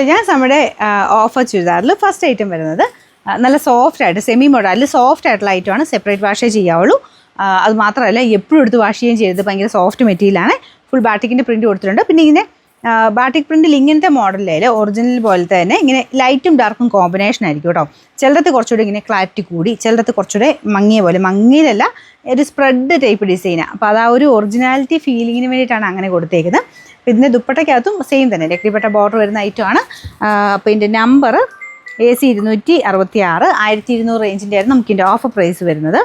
ഞാൻ നമ്മുടെ offer ചുരിദാറിൽ first item വരുന്നത് നല്ല സോഫ്റ്റ് ആയിട്ട് സെമി മോഡലിൽ സോഫ്റ്റ് ആയിട്ടുള്ള ഐറ്റമാണ്. സെപ്പറേറ്റ് വാഷേ ചെയ്യാവുള്ളൂ. അത് മാത്രമല്ല എപ്പോഴും എടുത്ത് വാഷ് ചെയ്യുകയും ചെയ്തത് ഭയങ്കര സോഫ്റ്റ് മെറ്റീരിയലാണ്. ഫുൾ ബാറ്റിക്കിൻ്റെ പ്രിൻറ്റ് കൊടുത്തിട്ടുണ്ട്. പിന്നെ ഇങ്ങനെ ബാറ്റിക് പ്രിൻറ്റിൽ ഇങ്ങനത്തെ മോഡലിൽ ഒറിജിനൽ പോലത്തെ തന്നെ ഇങ്ങനെ ലൈറ്റും ഡാർക്കും കോമ്പിനേഷൻ ആയിരിക്കും കേട്ടോ. ചിലടത്ത് കുറച്ചുകൂടി ഇങ്ങനെ ക്ലാരിറ്റി കൂടി, ചിലടത്ത് കുറച്ചുകൂടെ മങ്ങിയ പോലെ, മങ്ങിയിലല്ല ഒരു സ്പ്രെഡ് ടൈപ്പ് ഡിസൈനാണ്. അപ്പോൾ അത് ആ ഒരു ഒറിജിനാലിറ്റി ഫീലിങ്ങിന് വേണ്ടിയിട്ടാണ് അങ്ങനെ കൊടുത്തേക്കുന്നത്. അപ്പോൾ ഇതിൻ്റെ ദുപ്പട്ടയ്ക്കകത്തും സെയിം തന്നെ ലക്കിപ്പെട്ട ബോർഡർ വരുന്ന ഐറ്റമാണ്. അപ്പോൾ ഇതിൻ്റെ നമ്പർ AC 266 1200 റേഞ്ചിൻ്റെ ആയിരുന്നു നമുക്ക് ഇതിൻ്റെ ഓഫർ പ്രൈസ് വരുന്നത്.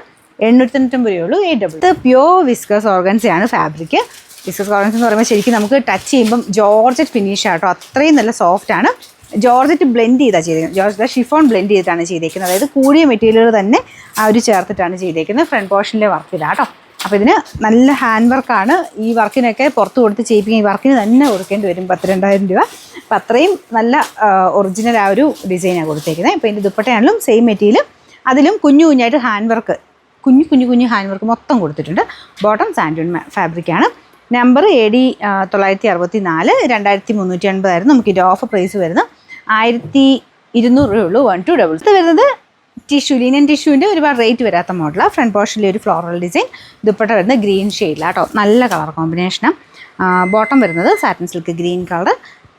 890 രൂപയുള്ളൂ. 8 ഇത് പ്യോർ വിസ്കസ് ഓർഗൻസയാണ് ഫാബ്രിക്. വിസ്കസ് ഓർഗൻസ് എന്ന് പറയുമ്പോൾ ശരിക്കും നമുക്ക് ടച്ച് ചെയ്യുമ്പം ജോർജറ്റ് ഫിനിഷ് ആട്ടോ. അത്രയും നല്ല സോഫ്റ്റ് ആണ്. ജോർജറ്റ് ബ്ലെൻഡ് ചെയ്താണ് ചെയ്തേക്കുന്നത്. ജോർജറ്റ് ഷിഫോൺ ബ്ലെൻഡ് ചെയ്തിട്ടാണ് ചെയ്തേക്കുന്നത്. അതായത് കൂടിയ മെറ്റീരിയലുകൾ തന്നെ ചേർത്തിട്ടാണ് ചെയ്തേക്കുന്നത്. ഫ്രണ്ട് പോർഷനിലെ വർക്കിലാണ് കേട്ടോ. അപ്പോൾ ഇതിന് നല്ല ഹാൻഡ് വർക്കാണ്. ഈ വർക്കിനൊക്കെ പുറത്ത് കൊടുത്ത് ചെയ്യിപ്പിക്കുക. ഈ വർക്കിന് തന്നെ കൊടുക്കേണ്ടി വരും 12,000 രൂപ. അപ്പം അത്രയും നല്ല ഒറിജിനൽ ആ ഒരു ഡിസൈനാണ് കൊടുത്തേക്കുന്നത്. ഇപ്പോൾ ഇതിൻ്റെ ദുപ്പട്ടയാണെങ്കിലും സെയിം മെറ്റീരിയൽ, അതിലും കുഞ്ഞു കുഞ്ഞായിട്ട് ഹാൻഡ് വർക്ക്, കുഞ്ഞു ഹാൻഡ് വർക്ക് മൊത്തം കൊടുത്തിട്ടുണ്ട്. ബോട്ടം സാൻഡൂൺ ഫാബ്രിക്കാണ്. നമ്പർ AD 964 2350 ആയിരുന്നു നമുക്ക് ഇതിൻ്റെ ഓഫർ പ്രൈസ് വരുന്നത്. 1200 രൂപയുള്ളൂ. 1200. ഇത് വരുന്നത് ടിഷ്യൂ, ലീനൻ ടിഷ്യൂവിൻ്റെ ഒരുപാട് റേറ്റ് വരാത്ത മോഡലാണ്. ഫ്രണ്ട് പോർഷനിൽ ഒരു ഫ്ലോറൽ ഡിസൈൻ. ദുപ്പട്ട വരുന്നത് ഗ്രീൻ ഷെയ്ഡിലാണ് കേട്ടോ. നല്ല കളർ കോമ്പിനേഷനാണ്. ബോട്ടം വരുന്നത് satin silk green colour.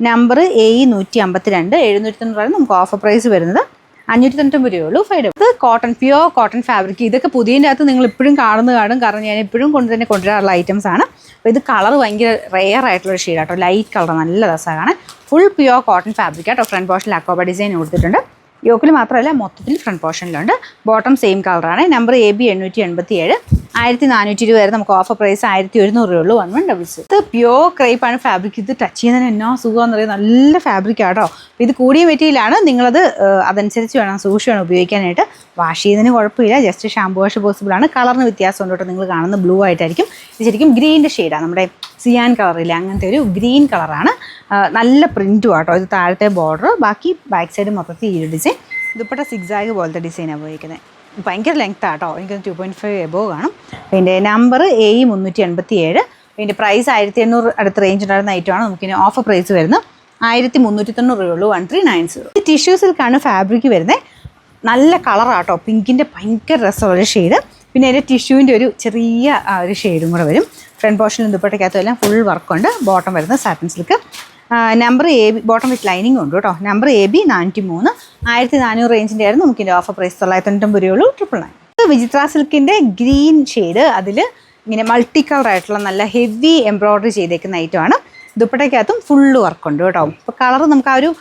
Number AE 152 790 നമുക്ക് ഓഫർ പ്രൈസ് വരുന്നത്. 590 രൂപയുള്ളൂ. 5 ഇത് കോട്ടൺ, പ്യുവർ കോട്ടൺ ഫാബ്രിക്. ഇതൊക്കെ പുതിയതിൻ്റെ അകത്ത് നിങ്ങൾ ഇപ്പോഴും കാണും. കാരണം ഞാൻ എപ്പോഴും കൊണ്ടുവരാറുള്ള ഐറ്റംസ് ആണ്. അപ്പോൾ ഇത് കളർ ഭയങ്കര റെയർ ആയിട്ടുള്ളൊരു ഷെയ്ഡ് കേട്ടോ. ലൈറ്റ് കളർ, നല്ല രസമാണ്. ഫുൾ പ്യുവർ കോട്ടൺ ഫാബ്രിക് കേട്ടോ. ഫ്രണ്ട് പോർഷനിൽ അക്കോബ ഡിസൈൻ കൊടുത്തിട്ടുണ്ട്. യോക്കിൽ മാത്രമല്ല മൊത്തത്തിൽ ഫ്രണ്ട് പോർഷനിലുണ്ട്. ബോട്ടം സെയിം കളറാണ്. നമ്പർ AB 887 1420 വരെ നമുക്ക് ഓഫർ പ്രൈസ്. 1100 രൂപയുള്ളൂ. 1166. ഇത് പ്യോർ ക്രേപ്പാണ് ഫാബ്രിക്. ഇത് ടച്ച് ചെയ്യുന്നതിന് എന്നാ സുഖമെന്ന് പറയുന്നത്. നല്ല ഫാബ്രിക് ആട്ടോ. ഇത് കൂടിയ മെറ്റീരിയലാണ്. നിങ്ങളത് അതനുസരിച്ച് വേണം സൂക്ഷിച്ച് വേണം ഉപയോഗിക്കാനായിട്ട്. വാഷ് ചെയ്യുന്നതിന് കുഴപ്പമില്ല. ജസ്റ്റ് ഷാമ്പു വാഷ് പോസിബിൾ ആണ്. കളറിന് വ്യത്യാസമുണ്ട് കേട്ടോ. നിങ്ങൾ കാണുന്ന ബ്ലൂ ആയിട്ടായിരിക്കും. ഇത് ശരിക്കും ഗ്രീൻ്റെ ഷെയ്ഡാണ്. നമ്മുടെ സിയാൻ കളറില്ല, അങ്ങനത്തെ ഒരു ഗ്രീൻ കളറാണ്. നല്ല പ്രിൻറ്റും ആട്ടോ. ഇത് താഴത്തെ ബോർഡർ, ബാക്കി ബാക്ക് സൈഡ് മൊത്തത്തിൽ ഈ ഒരു ഡിസൈൻ. ദുപ്പട്ട സിക്സാഗ് പോലത്തെ ഡിസൈനാണ് ഉപയോഗിക്കുന്നത്. ഭയങ്കര ലെങ്ത് ആട്ടോ. എനിക്ക് 2.5 എബോവ് കാണും. പിന്നെ നമ്പർ AE 387. പിന്നെ പ്രൈസ് 1800 അടുത്ത റേഞ്ച് ഉണ്ടായിരുന്ന ഐറ്റമാണ് നമുക്കിനി ഓഫർ പ്രൈസ് വരുന്നത്. 1390 രൂപയുള്ളൂ. 1390. ഇത് ടിഷ്യൂ സിൽക്കാണ് ഫാബ്രിക് വരുന്നത്. നല്ല കളറാട്ടോ. പിങ്കിൻ്റെ ഭയങ്കര രസമുള്ള ഷെയ്ഡ്. പിന്നെ അതിൻ്റെ ടിഷ്യൂവിൻ്റെ ഒരു ചെറിയ ഒരു ഷെയ്ഡും കൂടെ വരും. ഫ്രണ്ട് പോർഷനിലും ദുപ്പട്ടയ്ക്കകത്തും എല്ലാം ഫുൾ വർക്കുണ്ട്. ബോട്ടം വരുന്നത് satin silk. Number AB, bottom with lining ഉണ്ട് കേട്ടോ. നമ്പർ AB 403 1400 റേഞ്ചിൻ്റെ ആയിരുന്നു നമുക്കിൻ്റെ ഓഫർ പ്രൈസ്. 990 രൂപയുള്ളൂ. 999. വിചിത്ര സിൽക്കിൻ്റെ ഗ്രീൻ ഷെയ്ഡ്, അതിൽ ഇങ്ങനെ മൾട്ടി കളർ ആയിട്ടുള്ള നല്ല ഹെവി എംബ്രോയ്ഡറി ചെയ്തേക്കുന്ന ഐറ്റമാണ്. ദുപ്പട്ടയ്ക്കകത്തും ഫുള്ള് വർക്കുണ്ട് കേട്ടോ. അപ്പോൾ കളർ നമുക്ക് ആ ഒരു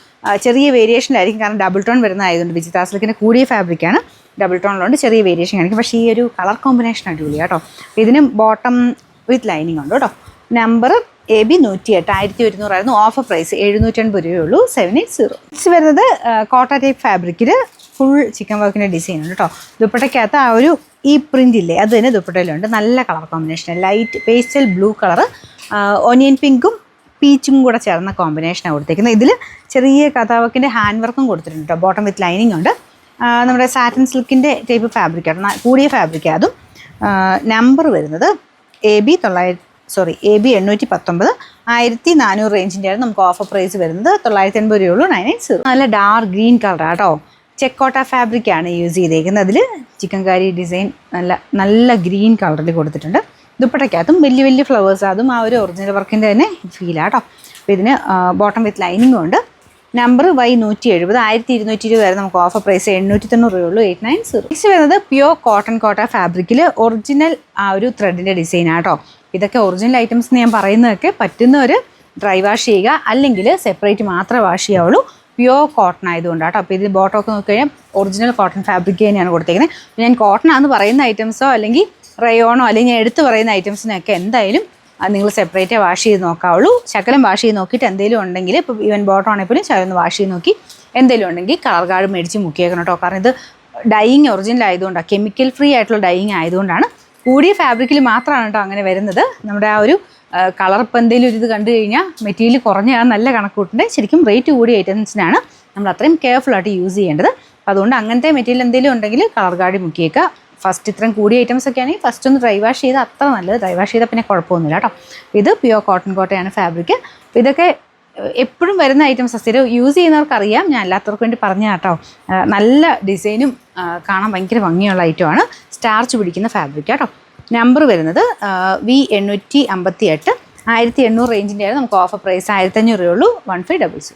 ചെറിയ വേരിയേഷനിലായിരിക്കും. കാരണം ഡബിൾ ടോൺ വരുന്നതായതുകൊണ്ട് വിചിത്ര സിൽക്കിൻ്റെ കൂടിയ ഫാബ്രിക്കാണ്. ഡബിൾ ടോണിലുണ്ട്, ചെറിയ വേരിയേഷൻ കാണിക്കും. പക്ഷേ ഈ ഒരു കളർ കോമ്പിനേഷൻ അടിപൊളിയാണ് കേട്ടോ. ഇതിനും ബോട്ടം വിത്ത് ലൈനിങ് ഉണ്ട് കേട്ടോ. നമ്പർ AB 108 1100 ആയിരുന്നു ഓഫർ പ്രൈസ്. 780 രൂപയുള്ളൂ. 780. നെക്സ്റ്റ് വരുന്നത് കോട്ട ടൈപ്പ് ഫാബ്രിക്കിൽ ഫുൾ ചിക്കൻ വർക്കിൻ്റെ ഡിസൈൻ ഉണ്ട് കേട്ടോ. ദുപ്പട്ടയ്ക്കകത്ത് ആ ഒരു ഈ പ്രിൻ്റ് ഇല്ലേ, അത് തന്നെ ദുപ്പട്ടയിലുണ്ട്. നല്ല colour combination, light pastel blue colour, onion പിങ്കും പീച്ചും കൂടെ ചേർന്ന കോമ്പിനേഷനാണ് കൊടുത്തേക്കുന്നത്. ഇതിൽ ചെറിയ കഥാവർക്കിൻ്റെ ഹാൻഡ് വർക്കും കൊടുത്തിട്ടുണ്ട് കേട്ടോ. ബോട്ടം വിത്ത് ലൈനിങ് ഉണ്ട്. നമ്മുടെ സാറ്റിൻ സിൽക്കിൻ്റെ ടൈപ്പ് ഫാബ്രിക്കാണ്, കൂടിയ ഫാബ്രിക്കാണ് അതും. നമ്പർ വരുന്നത് AB 819 1400 റേഞ്ചിൻ്റെ ആയിരുന്നു നമുക്ക് ഓഫർ പ്രൈസ് വരുന്നത്. 980 രൂപയുള്ളൂ. 980. നല്ല ഡാർക്ക് ഗ്രീൻ കളറാണ് കേട്ടോ. ചെക്കോട്ട ഫാബ്രിക്കാണ് യൂസ് ചെയ്തേക്കുന്നത്. അതിൽ ചിക്കൻ കാരി ഡിസൈൻ നല്ല ഗ്രീൻ കളറിൽ കൊടുത്തിട്ടുണ്ട്. ദുപ്പട്ടയ്ക്കകത്തും വലിയ ഫ്ലവേഴ്സ്, അതും ആ ഒരു ഒറിജിനൽ വർക്കിൻ്റെ തന്നെ ഫീലാട്ടോ. അപ്പോൾ ഇതിന് ബോട്ടം വിത്ത് ലൈനിങ്ങും ഉണ്ട്. നമ്പർ Y 170 1220 വരെ നമുക്ക് ഓഫർ പ്രൈസ്. 890 രൂപയുള്ളൂ. 890. നെക്സ്റ്റ് വരുന്നത് പ്യോർ കോട്ടൺ കോട്ട ഫാബ്രിക്കിൽ ഒറിജിനൽ ആ ഒരു ത്രെഡിൻ്റെ ഡിസൈനാട്ടോ. ഇതൊക്കെ ഒറിജിനൽ ഐറ്റംസ് എന്ന് ഞാൻ പറയുന്നതൊക്കെ പറ്റുന്നവർ ഡ്രൈ വാഷ് ചെയ്യുക, അല്ലെങ്കിൽ സെപ്പറേറ്റ് മാത്രമേ വാഷ് ചെയ്യാവുള്ളൂ. പ്യോർ കോട്ടൺ ആയതുകൊണ്ടാട്ടോ. അപ്പോൾ ഇതിൽ ബോട്ടമൊക്കെ നോക്കിക്കഴിഞ്ഞാൽ ഒറിജിനൽ കോട്ടൺ ഫാബ്രിക് തന്നെയാണ് കൊടുത്തേക്കുന്നത്. ഞാൻ കോട്ടണാന്ന് പറയുന്ന ഐറ്റംസോ അല്ലെങ്കിൽ റയോണോ അല്ലെങ്കിൽ ഞാൻ എടുത്ത് പറയുന്ന ഐറ്റംസിനൊക്കെ എന്തായാലും നിങ്ങൾ സെപ്പറേറ്റേ വാഷ് ചെയ്ത് നോക്കാവുള്ളൂ. ശകലം വാഷ് ചെയ്ത് നോക്കിയിട്ട് എന്തെങ്കിലും ഉണ്ടെങ്കിൽ, ഇപ്പോൾ ഈവൻ ബോട്ടം ആണെങ്കിൽ പോലും ശകലം വാഷ് ചെയ്ത് നോക്കി എന്തെങ്കിലും ഉണ്ടെങ്കിൽ കളർ കാർഡ് മേടിച്ച് മുക്കിയേക്കണം കേട്ടോ. കാരണം ഇത് ഡൈയിങ് ഒറിജിനൽ ആയതുകൊണ്ടാണ്, കെമിക്കൽ ഫ്രീ ആയിട്ടുള്ള ഡൈയിങ് ആയതുകൊണ്ടാണ്. കൂടിയ ഫാബ്രിക്കിൽ മാത്രമാണ് കേട്ടോ അങ്ങനെ വരുന്നത്. നമ്മുടെ ആ ഒരു കളർ ഇപ്പം എന്തെങ്കിലും ഒരു ഇത് കണ്ടു കഴിഞ്ഞാൽ മെറ്റീരിയൽ കുറഞ്ഞ നല്ല കണക്ക് കൂട്ടുണ്ട്. ശരിക്കും റേറ്റ് കൂടിയ ഐറ്റംസിനാണ് നമ്മൾ അത്രയും കെയർഫുള്ളായിട്ട് യൂസ് ചെയ്യേണ്ടത്. അപ്പോൾ അതുകൊണ്ട് അങ്ങനത്തെ മെറ്റീരിയൽ എന്തെങ്കിലും ഉണ്ടെങ്കിൽ കളർ കാർഡ് മുക്കിയേക്കുക. ഫസ്റ്റ് ഇത്രയും കൂടിയ ഐറ്റംസ് ഒക്കെ ആണെങ്കിൽ ഫസ്റ്റ് ഒന്ന് ഡ്രൈ വാഷ് ചെയ്താൽ അത്ര നല്ലത്. ഡ്രൈ വാഷ് ചെയ്താൽ പിന്നെ കുഴപ്പമൊന്നുമില്ല കേട്ടോ. ഇത് പ്യുവർ കോട്ടൺ കോട്ടയാണ് ഫാബ്രിക്. ഇതൊക്കെ എപ്പോഴും വരുന്ന ഐറ്റംസ് സ്ഥിരം യൂസ് ചെയ്യുന്നവർക്ക് അറിയാം, ഞാൻ അല്ലാത്തവർക്ക് വേണ്ടി പറഞ്ഞ കേട്ടോ. നല്ല ഡിസൈനും കാണാൻ ഭയങ്കര ഭംഗിയുള്ള ഐറ്റമാണ്. സ്റ്റാർച്ച് പിടിക്കുന്ന ഫാബ്രിക് കേട്ടോ. നമ്പർ വരുന്നത് V858, 1800 റേഞ്ചിൻ്റെ ആയിരുന്നു. നമുക്ക് ഓഫർ പ്രൈസ് 1500 ഉള്ളൂ. 1500.